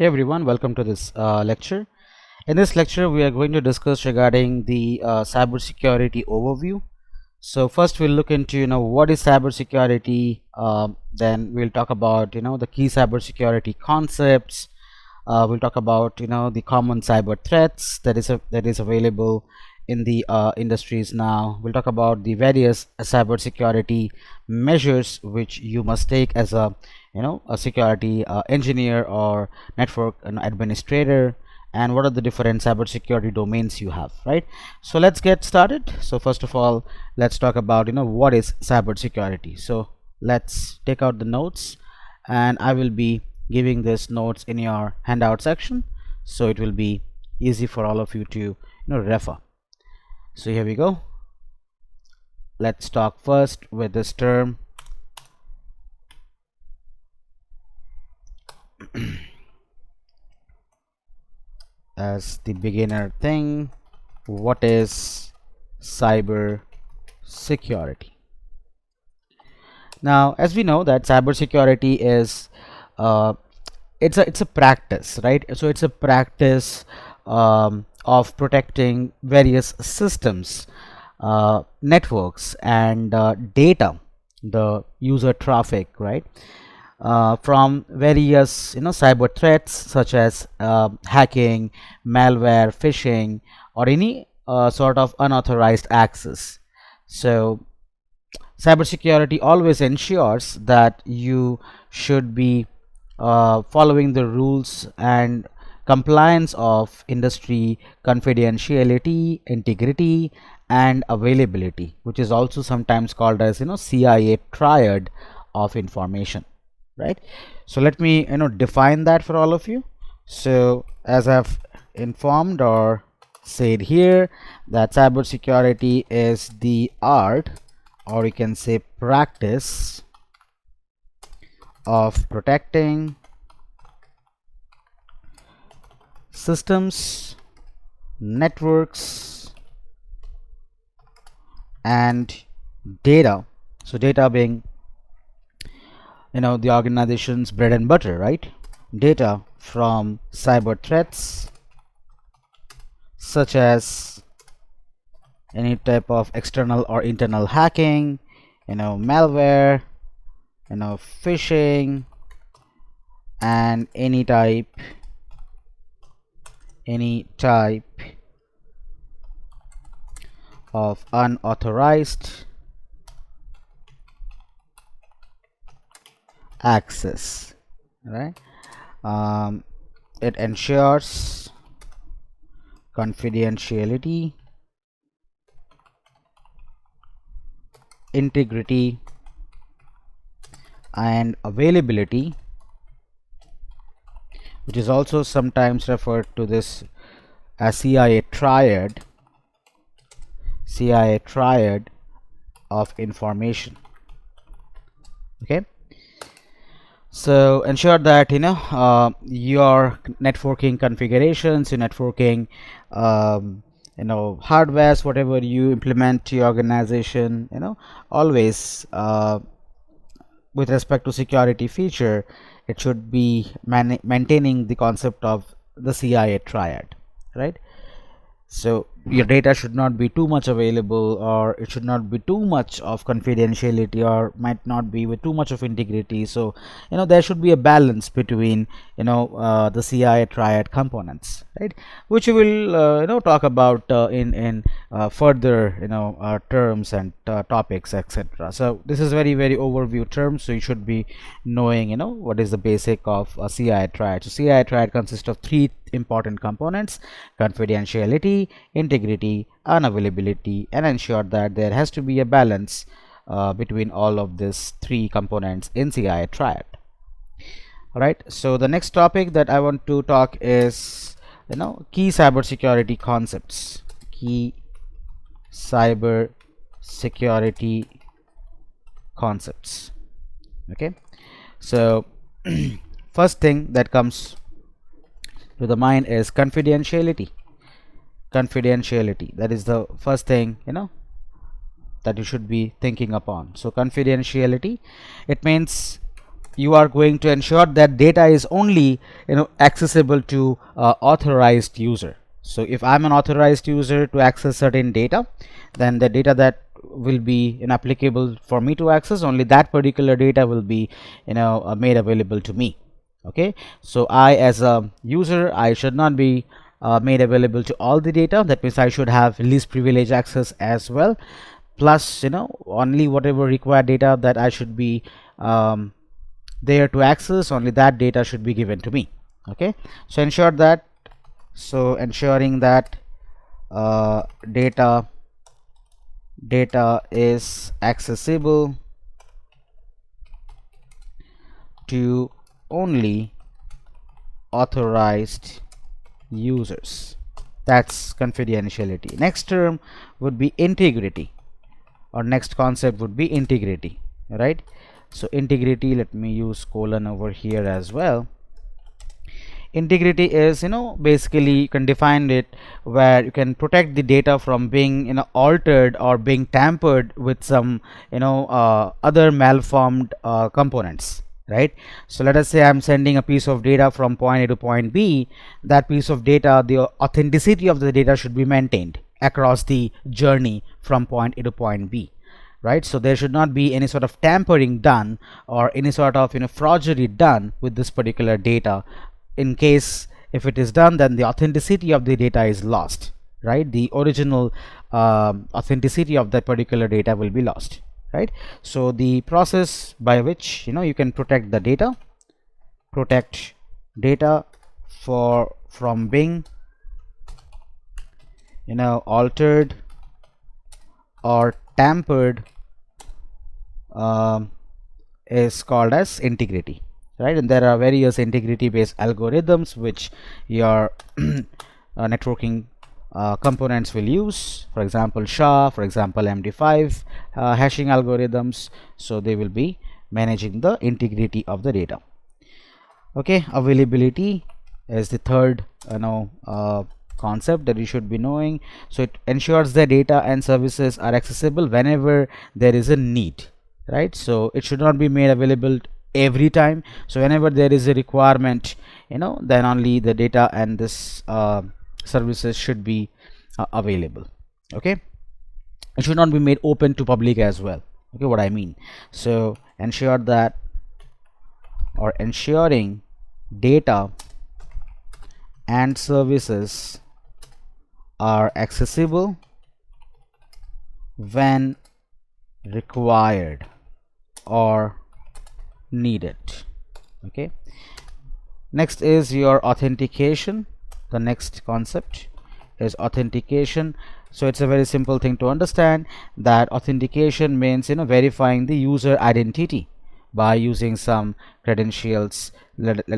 Hey everyone, welcome to this lecture. In this lecture, we are going to discuss regarding the cybersecurity overview. So first, we'll look into what is cybersecurity. Then we'll talk about the key cybersecurity concepts. We'll talk about the common cyber threats that is available in the industries now. We'll talk about the various cybersecurity measures which you must take as a security engineer or network administrator, and what are the different cybersecurity domains you have, right? So let's get started. So first of all, let's talk about what is cybersecurity. So let's take out the notes, and I will be giving this notes in your handout section, so it will be easy for all of you to refer. So here we go. Let's talk first with this term as the beginner thing. What is cyber security? Now, as we know that cybersecurity is it's a practice, right? So it's a practice of protecting various systems, networks, and data, the user traffic, right? From various cyber threats such as hacking, malware, phishing, or any sort of unauthorized access. So cybersecurity always ensures that you should be following the rules and compliance of industry confidentiality, integrity, and availability, which is also sometimes called as CIA triad of information, right? So let me define that for all of you. So as I've informed or said here, that cybersecurity is the art, or you can say practice, of protecting systems, networks, and data. So data being the organization's bread and butter, right? Data from cyber threats such as any type of external or internal hacking, malware, phishing, and any type of unauthorized access, right? It ensures confidentiality, integrity, and availability, which is also sometimes referred to this as CIA triad of information. Okay, so ensure that your networking configurations, your networking hardwares, whatever you implement to your organization, always with respect to security feature, it should be maintaining the concept of the CIA triad, right? So your data should not be too much available, or it should not be too much of confidentiality, or might not be with too much of integrity. So there should be a balance between the CIA triad components, right, which we will talk about in further terms and topics, etc. So this is very overview terms, so you should be knowing what is the basic of a CIA triad. So CIA triad consists of three important components: confidentiality, integrity, and availability, and ensure that there has to be a balance between all of these three components in CIA triad. All right, so the next topic that I want to talk is key cybersecurity concepts. Key cybersecurity concepts. Okay, so first thing that comes to the mind is confidentiality. That is the first thing that you should be thinking upon. So confidentiality, it means you are going to ensure that data is only accessible to authorized user. So if I'm an authorized user to access certain data, then the data that will be applicable for me to access, only that particular data will be made available to me. Okay, so I as a user, I should not be made available to all the data. That means I should have least privilege access as well, plus only whatever required data that I should be there to access, only that data should be given to me. Okay, so ensuring that uh, data is accessible to only authorized users. That's confidentiality. Next term would be integrity, or next concept would be integrity, right? So integrity, let me use colon over here as well. Integrity is basically you can define it where you can protect the data from being altered or being tampered with some other malformed components, right? So let us say I'm sending a piece of data from point A to point B. That piece of data, the authenticity of the data should be maintained across the journey from point A to point B, right? So there should not be any sort of tampering done or any sort of forgery done with this particular data. In case if it is done, then the authenticity of the data is lost, right? The original authenticity of that particular data will be lost, right? So the process by which you can protect the data, from being altered or tampered is called as integrity, right? And there are various integrity based algorithms which your networking components will use. For example, SHA, for example, MD5 hashing algorithms. So they will be managing the integrity of the data. Okay, availability is the third concept that you should be knowing. So it ensures the data and services are accessible whenever there is a need, right? So it should not be made available every time. So whenever there is a requirement, then only the data and this services should be available. Okay, it should not be made open to public as well. Okay, what I mean. So ensure that, or ensuring data and services are accessible when required or needed. Okay, next is your authentication. The next concept is authentication. So it's a very simple thing to understand that authentication means verifying the user identity by using some credentials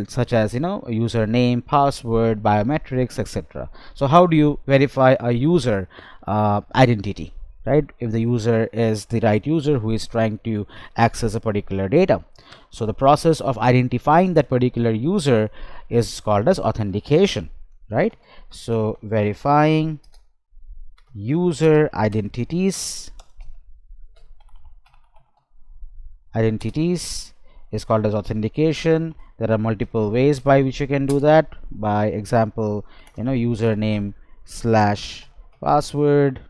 such as username, password, biometrics, etc. So how do you verify a user identity, right? If the user is the right user who is trying to access a particular data. So the process of identifying that particular user is called as authentication, right? So verifying user identities is called as authentication. There are multiple ways by which you can do that. By example, username slash password,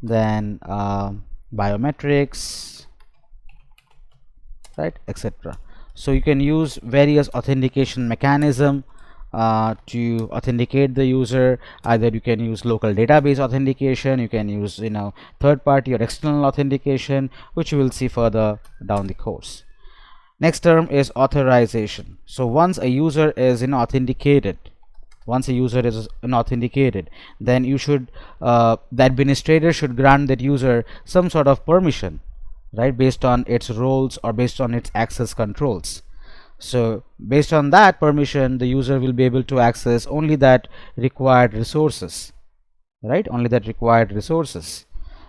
then biometrics, right, etc. So you can use various authentication mechanism to authenticate the user. Either you can use local database authentication, you can use third party or external authentication, which we will see further down the course. Next term is authorization. So once a user is authenticated, then you should the administrator should grant that user some sort of permission, right, based on its roles or based on its access controls. So based on that permission, the user will be able to access only that required resources, right? Only that required resources.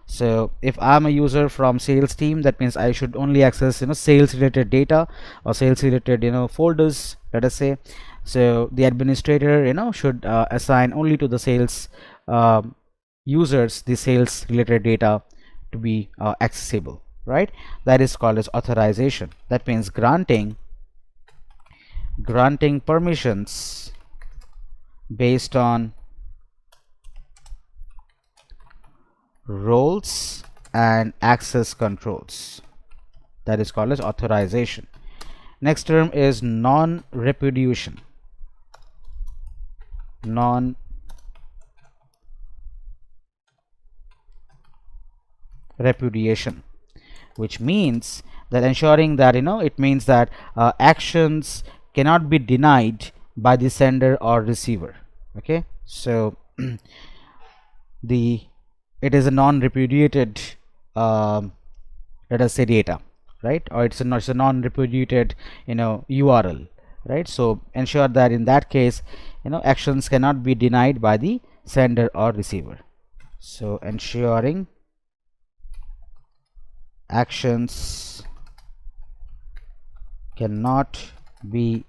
So if I'm a user from sales team, that means I should only access sales related data or sales related folders, let us say. So the administrator should assign only to the sales users the sales related data to be accessible. right? That is called as authorization. That means granting permissions based on roles and access controls. That is called as authorization. Next term is non-repudiation. Non-repudiation, which means that ensuring that it means that actions cannot be denied by the sender or receiver. Okay, so it is a non-repudiated let us say data, right? Or it's a non-repudiated URL, right? So ensure that in that case actions cannot be denied by the sender or receiver. So ensuring actions cannot be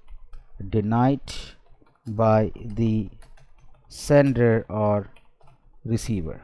denied by the sender or receiver.